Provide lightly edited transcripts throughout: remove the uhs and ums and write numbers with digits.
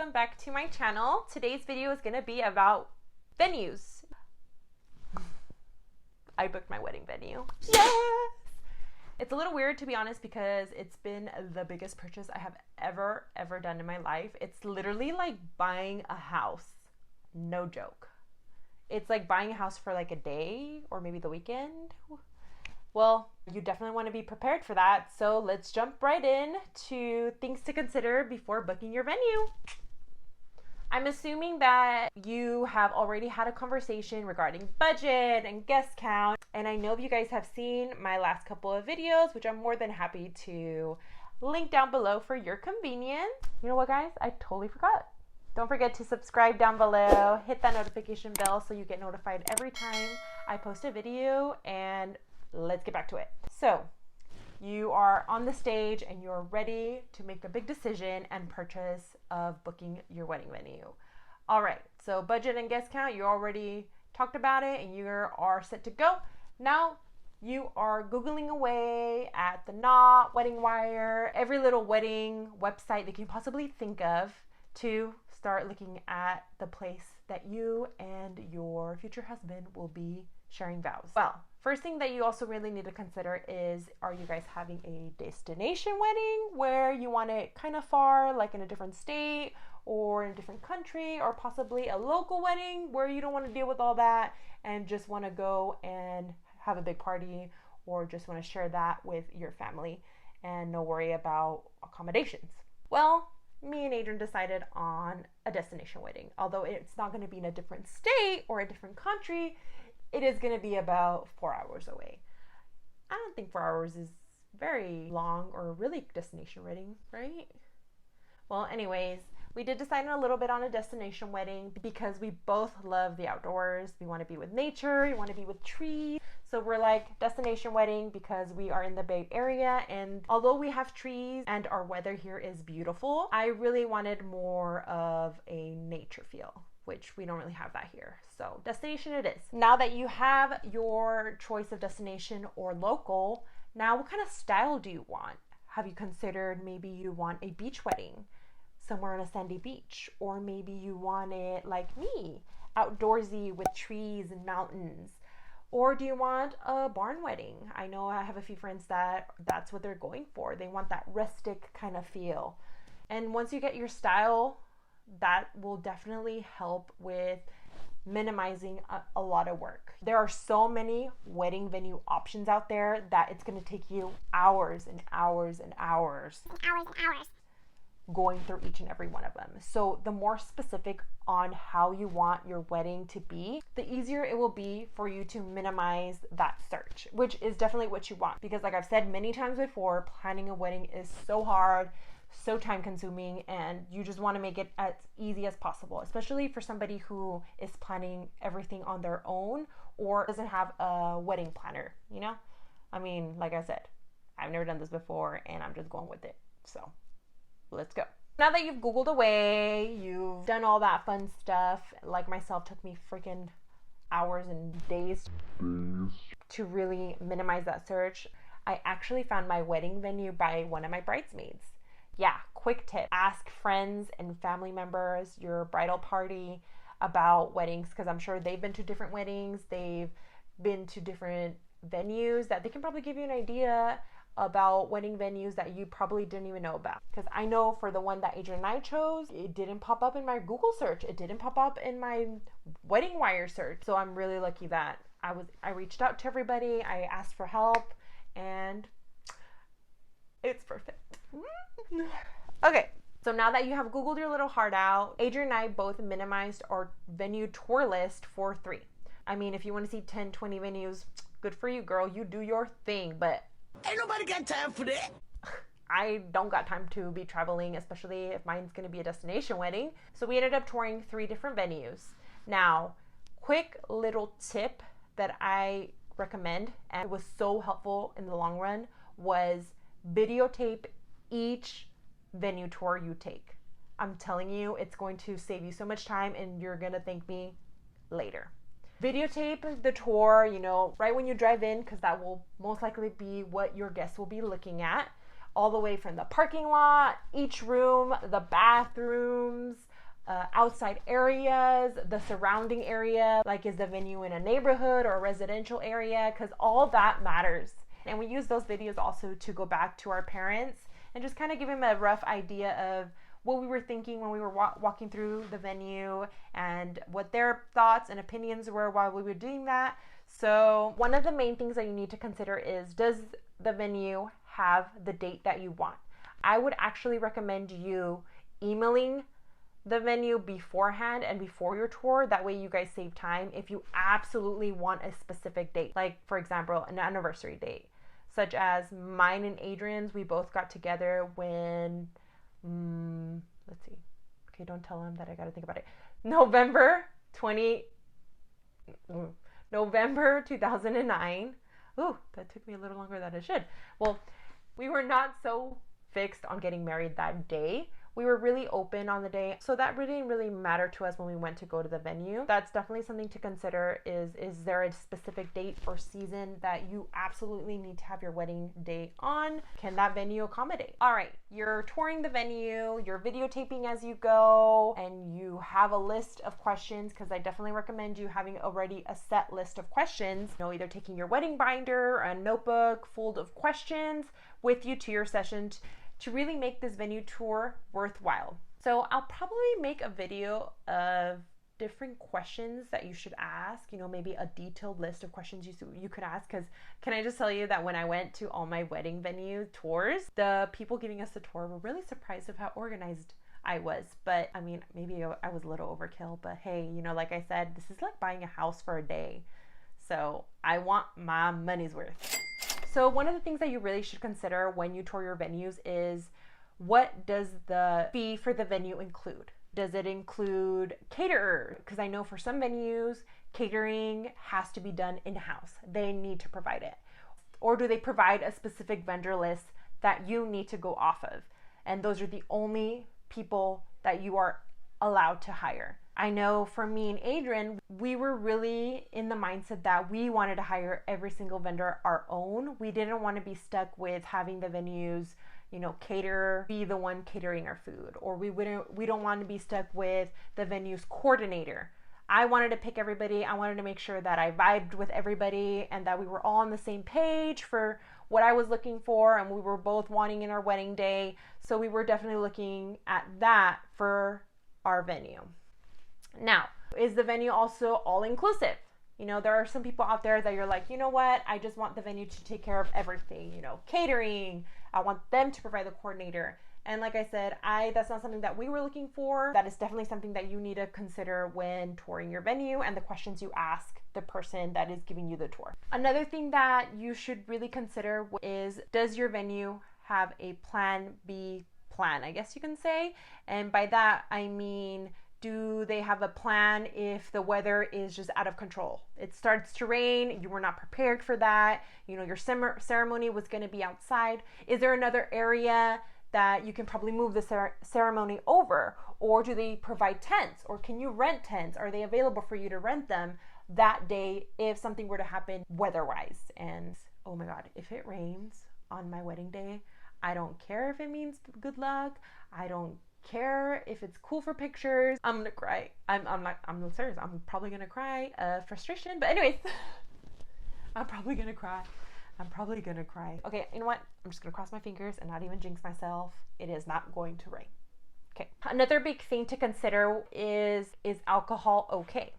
welcome back to my channel. Today's video is going to be about venues. I booked my wedding venue. Yes! It's a little weird, to be honest, because it's been the biggest purchase I have ever done in my life. It's literally like buying a house. No joke. It's like buying a house for like a day or maybe the weekend. Well, you definitely want to be prepared for that. So let's jump right in to things to consider before booking your venue. I'm assuming that you have already had a conversation regarding budget and guest count. And I know you guys have seen my last couple of videos, which I'm more than happy to link down below for your convenience. You know what, guys? I totally forgot. Don't forget to subscribe down below, hit that notification bell so you get notified every time I post a video, and let's get back to it. So you are on the stage and you're ready to make a big decision and purchase of booking your wedding venue. All right, so budget and guest count, you already talked about it and you are set to go. Now you are Googling away at the Knot, Wedding Wire, every little wedding website that you can possibly think of to start looking at the place that you and your future husband will be sharing vows. Well, first thing that you also really need to consider is, are you guys having a destination wedding where you want it kind of far, like in a different state or in a different country, or possibly a local wedding where you don't want to deal with all that and just want to go and have a big party, or just want to share that with your family and no worry about accommodations? Well, me and Adrian decided on a destination wedding. Although it's not going to be in a different state or a different country, it is going to be about 4 hours away. I don't think 4 hours is very long or really destination wedding, right? Well, anyways, we did decide a little bit on a destination wedding because we both love the outdoors. We want to be with nature, we want to be with trees. So we're like, destination wedding, because we are in the Bay Area, and although we have trees and our weather here is beautiful, I really wanted more of a nature feel, which we don't really have that here. So destination it is. Now that you have your choice of destination or local, now what kind of style do you want? Have you considered maybe you want a beach wedding somewhere on a sandy beach? Or maybe you want it like me, outdoorsy with trees and mountains? Or do you want a barn wedding? I know I have a few friends that's what they're going for. They want that rustic kind of feel. And once you get your style, that will definitely help with minimizing a lot of work. There are so many wedding venue options out there that it's going to take you hours and hours and hours going through each and every one of them. So the more specific on how you want your wedding to be, the easier it will be for you to minimize that search, which is definitely what you want. Because like I've said many times before, planning a wedding is so hard, so time consuming, and you just want to make it as easy as possible, especially for somebody who is planning everything on their own or doesn't have a wedding planner, you know? I mean, like I said, I've never done this before and I'm just going with it. So let's go. Now that you've Googled away, you've done all that fun stuff, like myself, took me freaking hours and days to really minimize that search. I actually found my wedding venue by one of my bridesmaids. Yeah, quick tip. Ask friends and family members, your bridal party, about weddings, because I'm sure they've been to different weddings. They've been to different venues that they can probably give you an idea about wedding venues that you probably didn't even know about. Because I know for the one that Adrian and I chose, it didn't pop up in my Google search. It didn't pop up in my Wedding Wire search. So I'm really lucky that I reached out to everybody. I asked for help and it's perfect. Okay, so now that you have Googled your little heart out, Adrian and I both minimized our venue tour list for 3. I mean, if you want to see 10, 20 venues, good for you, girl. You do your thing, but ain't nobody got time for that. I don't got time to be traveling, especially if mine's going to be a destination wedding. So we ended up touring 3 different venues. Now, quick little tip that I recommend, and it was so helpful in the long run, was videotape each venue tour you take. I'm telling you, it's going to save you so much time and you're going to thank me later. Videotape the tour, you know, right when you drive in, because that will most likely be what your guests will be looking at. All the way from the parking lot, each room, the bathrooms, outside areas, the surrounding area, like is the venue in a neighborhood or a residential area, because all that matters. And we use those videos also to go back to our parents and just kind of give them a rough idea of what we were thinking when we were walking through the venue and what their thoughts and opinions were while we were doing that. So one of the main things that you need to consider is, does the venue have the date that you want? I would actually recommend you emailing the venue beforehand and before your tour. That way you guys save time if you absolutely want a specific date, like for example an anniversary date, such as mine and Adrian's. We both got together when let's see, okay, don't tell him that I gotta think about it. November 2009. Ooh, that took me a little longer than it should. Well, we were not so fixed on getting married that day. We were really open on the day, so that really didn't really matter to us when we went to go to the venue. That's definitely something to consider. Is there a specific date or season that you absolutely need to have your wedding day on? Can that venue accommodate? All right, you're touring the venue, you're videotaping as you go, and you have a list of questions, because I definitely recommend you having already a set list of questions. You know, either taking your wedding binder, a notebook full of questions with you to your session to really make this venue tour worthwhile. So I'll probably make a video of different questions that you should ask, you know, maybe a detailed list of questions you could ask. Because can I just tell you that when I went to all my wedding venue tours, the people giving us the tour were really surprised of how organized I was. But I mean, maybe I was a little overkill, but hey, you know, like I said, this is like buying a house for a day. So I want my money's worth. So one of the things that you really should consider when you tour your venues is, what does the fee for the venue include? Does it include caterer? Because I know for some venues, catering has to be done in-house. They need to provide it. Or do they provide a specific vendor list that you need to go off of? And those are the only people that you are allowed to hire. I know for me and Adrian, we were really in the mindset that we wanted to hire every single vendor our own. We didn't want to be stuck with having the venues, you know, caterer be the one catering our food, or we don't want to be stuck with the venue's coordinator. I wanted to pick everybody. I wanted to make sure that I vibed with everybody and that we were all on the same page for what I was looking for, and we were both wanting in our wedding day. So we were definitely looking at that for our venue. Now, is the venue also all-inclusive? You know, there are some people out there that you're like, you know what, I just want the venue to take care of everything, you know, catering. I want them to provide the coordinator. And like I said, that's not something that we were looking for. That is definitely something that you need to consider when touring your venue and the questions you ask the person that is giving you the tour. Another thing that you should really consider is, does your venue have a plan B plan, I guess you can say? And by that, I mean, do they have a plan if the weather is just out of control? It starts to rain, you were not prepared for that, you know, your ceremony was going to be outside. Is there another area that you can probably move the ceremony over? Or do they provide tents? Or can you rent tents? Are they available for you to rent them that day if something were to happen weather-wise? And oh my God, if it rains on my wedding day, I don't care if it means good luck. I don't care if it's cool for pictures. I'm gonna cry. I'm serious. I'm probably gonna cry. Frustration. But anyways, I'm probably gonna cry. Okay, you know what? I'm just gonna cross my fingers and not even jinx myself. It is not going to rain. Okay. Another big thing to consider is alcohol okay?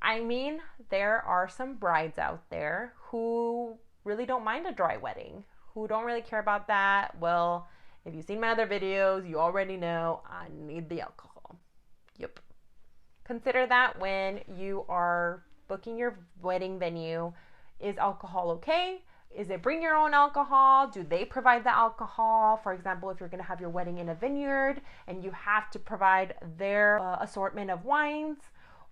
I mean, there are some brides out there who really don't mind a dry wedding, who don't really care about that. Well, if you've seen my other videos, you already know I need the alcohol. Yep. Consider that when you are booking your wedding venue. Is alcohol okay? Is it bring your own alcohol? Do they provide the alcohol? For example, if you're going to have your wedding in a vineyard and you have to provide their assortment of wines,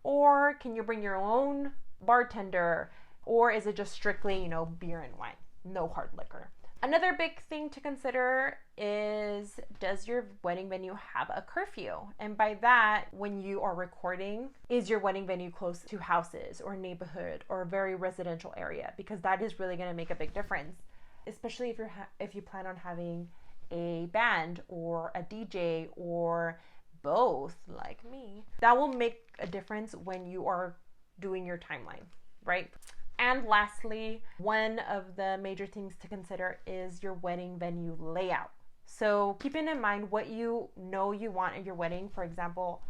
or can you bring your own bartender? Or is it just strictly, you know, beer and wine, no hard liquor? Another big thing to consider is, does your wedding venue have a curfew? And by that, when you are recording, is your wedding venue close to houses or neighborhood or a very residential area? Because that is really going to make a big difference, especially if you plan on having a band or a DJ or both like me, that will make a difference when you are doing your timeline, right? And lastly, one of the major things to consider is your wedding venue layout. So keeping in mind what you know you want at your wedding. For example,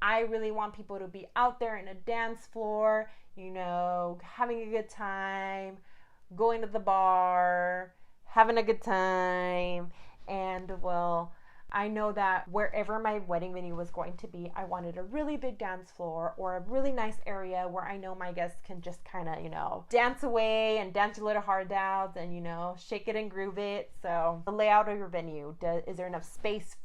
I really want people to be out there in a dance floor, you know, having a good time, going to the bar, having a good time. And well, I know that wherever my wedding venue was going to be, I wanted a really big dance floor or a really nice area where I know my guests can just kind of, you know, dance away and dance a little hard downs and, you know, shake it and groove it. So the layout of your venue, is there enough space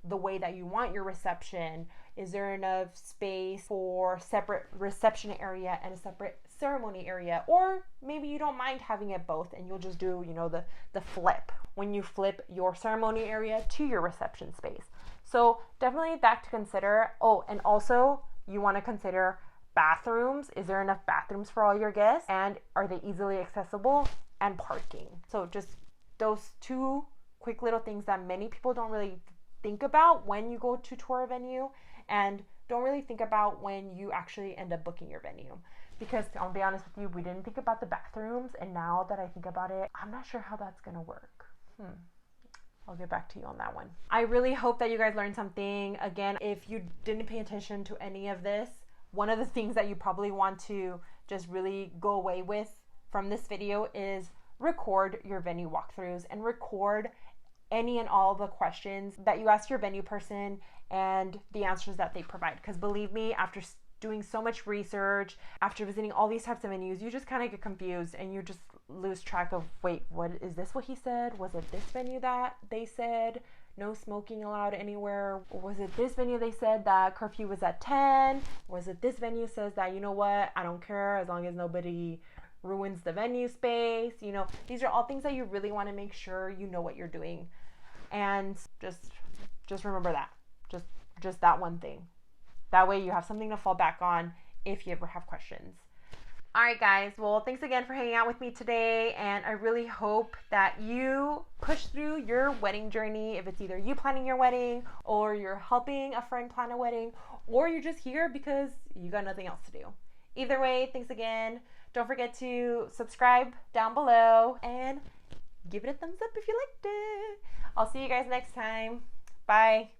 the way that you want your reception? Is there enough space for separate reception area and a separate ceremony area? Or maybe you don't mind having it both and you'll just do, you know, the flip when you flip your ceremony area to your reception space. So definitely that to consider. Oh, and also you want to consider bathrooms. Is there enough bathrooms for all your guests? And are they easily accessible? And parking. So just those two quick little things that many people don't really think about when you go to tour a venue and don't really think about when you actually end up booking your venue. Because I'll be honest with you, we didn't think about the bathrooms, and now that I think about it, I'm not sure how that's gonna work. I'll get back to you on that one. I really hope that you guys learned something. Again, if you didn't pay attention to any of this, one of the things that you probably want to just really go away with from this video is record your venue walkthroughs and record any and all the questions that you ask your venue person and the answers that they provide. Because believe me, after doing so much research, after visiting all these types of venues, you just kind of get confused and you just lose track of, wait, what is this what he said? Was it this venue that they said no smoking allowed anywhere? Was it this venue they said that curfew was at 10? Was it this venue says that, you know what, I don't care as long as nobody ruins the venue space? You know, these are all things that you really want to make sure you know what you're doing. And just remember that. Just that one thing. That way you have something to fall back on if you ever have questions. All right, guys. Well, thanks again for hanging out with me today. And I really hope that you push through your wedding journey. If it's either you planning your wedding or you're helping a friend plan a wedding or you're just here because you got nothing else to do. Either way, thanks again. Don't forget to subscribe down below and give it a thumbs up if you liked it. I'll see you guys next time. Bye.